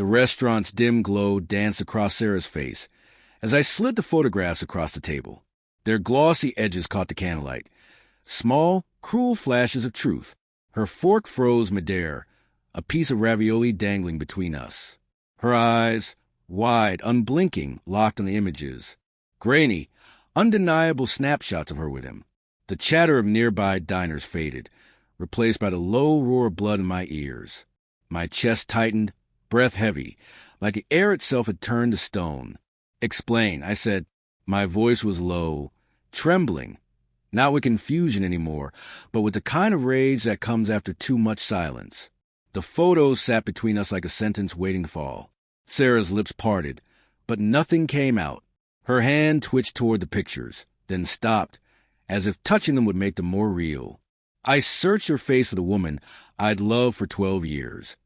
The restaurant's dim glow danced across Sarah's face as I slid the photographs across the table. Their glossy edges caught the candlelight. Small, cruel flashes of truth. Her fork froze midair, a piece of ravioli dangling between us. Her eyes, wide, unblinking, locked on the images. Grainy, undeniable snapshots of her with him. The chatter of nearby diners faded, replaced by the low roar of blood in my ears. My chest tightened, breath heavy, like the air itself had turned to stone. "Explain," I said. My voice was low, trembling, not with confusion anymore, but with the kind of rage that comes after too much silence. The photos sat between us like a sentence waiting to fall. Sarah's lips parted, but nothing came out. Her hand twitched toward the pictures, then stopped, as if touching them would make them more real. I searched her face for the woman I'd loved for 12 years.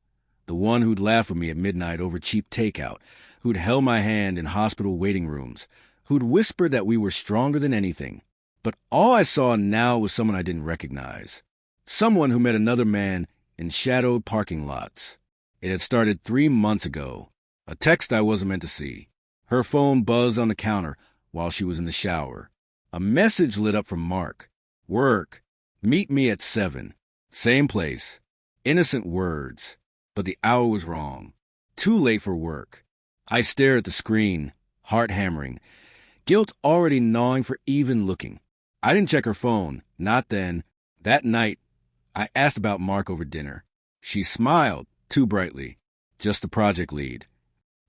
The one who'd laugh with me at midnight over cheap takeout, who'd held my hand in hospital waiting rooms, who'd whispered that we were stronger than anything. But all I saw now was someone I didn't recognize. Someone who met another man in shadowed parking lots. It had started 3 months ago. A text I wasn't meant to see. Her phone buzzed on the counter while she was in the shower. A message lit up from Mark. Work. Meet me at 7. Same place. Innocent words. But the hour was wrong. Too late for work. I stared at the screen, heart hammering. Guilt already gnawing for even looking. I didn't check her phone. Not then. That night, I asked about Mark over dinner. She smiled, too brightly. Just the project lead.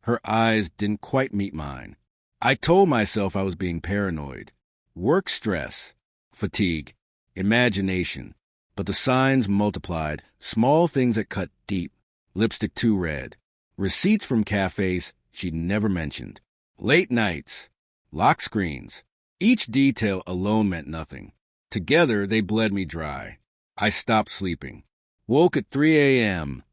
Her eyes didn't quite meet mine. I told myself I was being paranoid. Work stress, fatigue, imagination. But the signs multiplied, small things that cut deep. Lipstick too red. Receipts from cafes she'd never mentioned. Late nights. Lock screens. Each detail alone meant nothing. Together, they bled me dry. I stopped sleeping. Woke at 3 a.m.,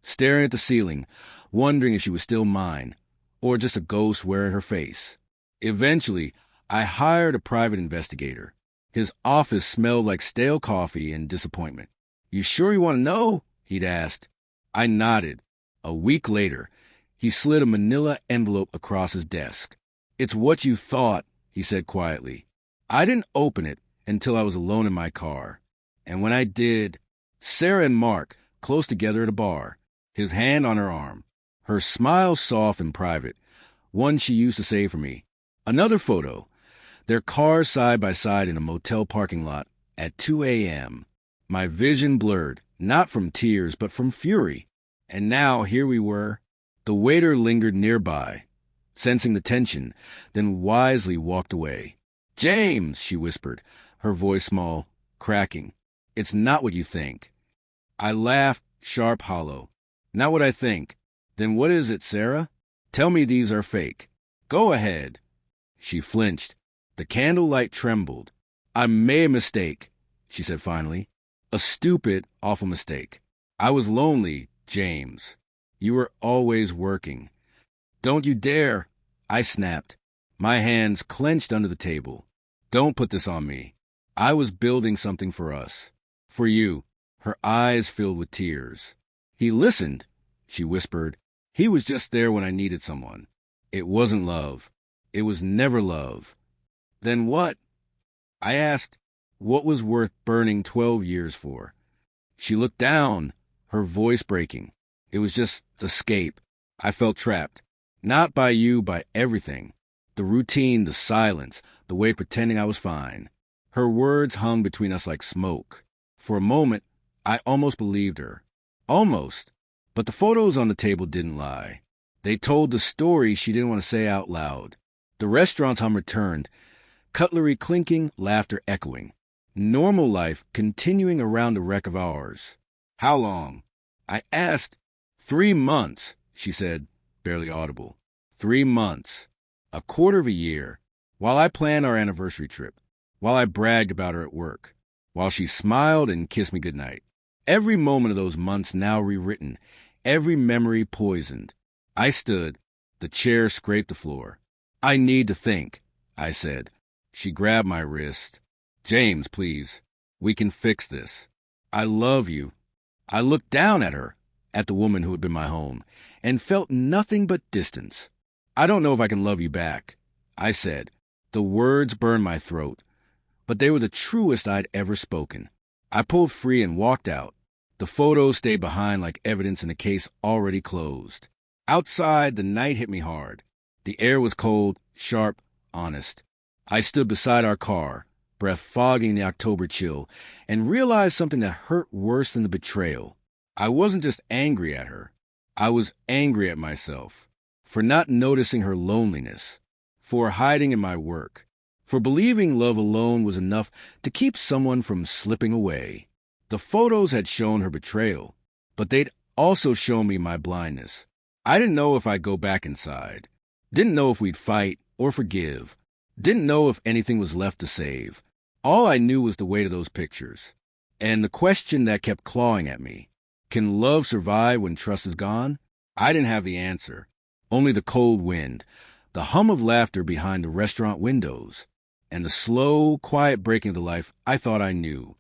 staring at the ceiling, wondering if she was still mine, or just a ghost wearing her face. Eventually, I hired a private investigator. His office smelled like stale coffee and disappointment. "You sure you want to know?" he'd asked. I nodded. A week later, he slid a manila envelope across his desk. "It's what you thought," he said quietly. I didn't open it until I was alone in my car. And when I did, Sarah and Mark, close together at a bar, his hand on her arm, her smile soft and private, one she used to save for me. Another photo, their cars side by side in a motel parking lot at 2 a.m. My vision blurred, not from tears, but from fury. And now here we were. The waiter lingered nearby, sensing the tension, then wisely walked away. "James," she whispered, her voice small, cracking. "It's not what you think." I laughed, sharp, hollow. "Not what I think. Then what is it, Sarah? Tell me these are fake." "Go ahead." She flinched. The candlelight trembled. "I made a mistake," she said finally. "A stupid, awful mistake. I was lonely, James. You were always working." "Don't you dare!" I snapped. My hands clenched under the table. "Don't put this on me. I was building something for us. For you." Her eyes filled with tears. "He listened," she whispered. "He was just there when I needed someone. It wasn't love. It was never love." "Then what?" I asked. What was worth burning 12 years for? She looked down, her voice breaking. It was just escape. I felt trapped. Not by you, by everything. The routine, the silence, the way pretending I was fine. Her words hung between us like smoke. For a moment, I almost believed her. Almost. But the photos on the table didn't lie. They told the story she didn't want to say out loud. The restaurant's hum returned, cutlery clinking, laughter echoing. Normal life continuing around the wreck of ours. "How long?" I asked. 3 months, she said, barely audible. 3 months. A quarter of a year. While I planned our anniversary trip. While I bragged about her at work. While she smiled and kissed me goodnight. Every moment of those months now rewritten. Every memory poisoned. I stood. The chair scraped the floor. "I need to think," I said. She grabbed my wrist. "James, please. We can fix this. I love you." I looked down at her. at the woman who had been my home, and felt nothing but distance. "I don't know if I can love you back," I said. The words burned my throat, but they were the truest I'd ever spoken. I pulled free and walked out. The photos stayed behind like evidence in a case already closed. Outside, the night hit me hard. The air was cold, sharp, honest. I stood beside our car, breath fogging the October chill, and realized something that hurt worse than the betrayal. I wasn't just angry at her. I was angry at myself for not noticing her loneliness, for hiding in my work, for believing love alone was enough to keep someone from slipping away. The photos had shown her betrayal, but they'd also shown me my blindness. I didn't know if I'd go back inside. Didn't know if we'd fight or forgive. Didn't know if anything was left to save. All I knew was the weight of those pictures. And the question that kept clawing at me: can love survive when trust is gone? I didn't have the answer. Only the cold wind, the hum of laughter behind the restaurant windows, and the slow, quiet breaking of the life I thought I knew.